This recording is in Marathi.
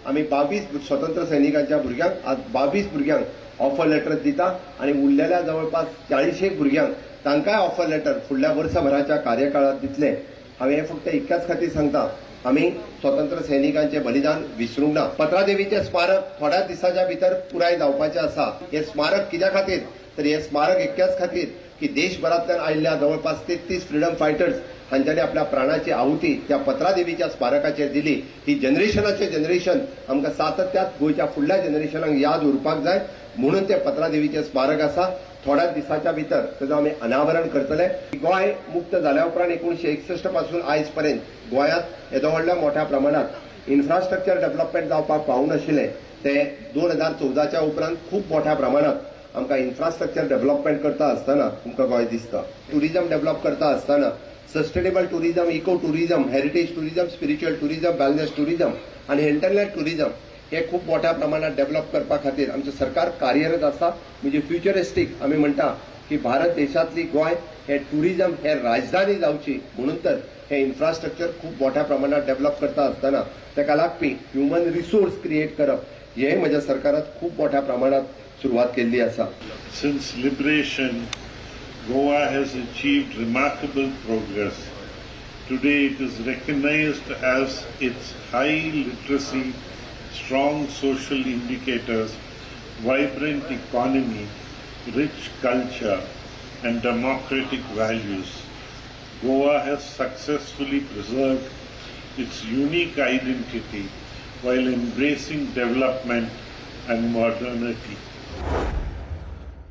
आम्ही 22 स्वतंत्र सैनिकांच्या भुरग्यांक आज 22 भुरग्यांक ऑफर लेटर दिता आणि उरलेल्या जवळपास 40 भुरग्यांक तांकांय ऑफर लेटर फुडल्या वर्षभराच्या कार्यकाळात दितले। हांवें हे फक्त इतक्याच खातीर सांगता, आम्ही स्वतंत्र सैनिकांचे बलिदान विसरूंक ना। पत्रादेवीचे स्मारक थोड्या दिसाच्या भितर पुराय जावपाचे आसा। हे स्मारक कित्या खातीर तर हे स्मारक इतक्याच खातीर की देशभरांतल्यान आयिल्ल्या जवळपास 33 फ्रीडम फायटर्स हांच्यानी आपल्या प्राणाची आहुती त्या पत्रादेवीच्या स्मारकाचेर दिली। ही जनरेशनाचे जनरेशन आमकां सातत्यात गोंयच्या फुडल्या जनरेशनाक याद उरपाक जाय म्हणून ते पत्रादेवीचे स्मारक आसा। थोड्या दिसाच्या भितर ताचें आमी अनावरण करतले। गोंय मुक्त जाल्या उपरांत 1961 पासून आयज पर्यंत गोंयांत येदो व्हडल्या मोठ्या प्रमाणात इन्फ्रास्ट्रक्चर डेव्हलपमेंट जावपाक पावनाशिल्लें ते 2014च्या उपरांत खूब मोठ्या प्रमाणात आमकां इन्फ्रास्ट्रक्चर डेव्हलपमेंट करता आसतना तुमकां गोंय दिसता। टुरिजम डेव्हलप करता आसतना sustainable tourism, eco tourism, heritage tourism, spiritual tourism, wellness tourism आणि इंटरनॅट टुरिजम हे खूब मोठ्या प्रमाणात डेव्हलप करपा खातीर आमचें सरकार कार्यरत आसा। म्हणजे फ्युचरिस्टीक आमी म्हणटा की भारत देशांतली गोंय हे टुरिजम हे राजधानी जावची म्हणून तर हे इन्फ्रास्ट्रक्चर खूब मोठ्या प्रमाणात डेव्हलप करता आसतना ताका लागपी ह्युमन रिसोर्स क्रिएट करप हे म्हज्या सरकारात खूब मोठ्या प्रमाणात सुरवात केल्ली आसा। Since liberation, Goa has achieved remarkable progress. Today it is recognized as its high literacy, strong social indicators, vibrant economy, rich culture and democratic values. Goa has successfully preserved its unique identity while embracing development and modernity.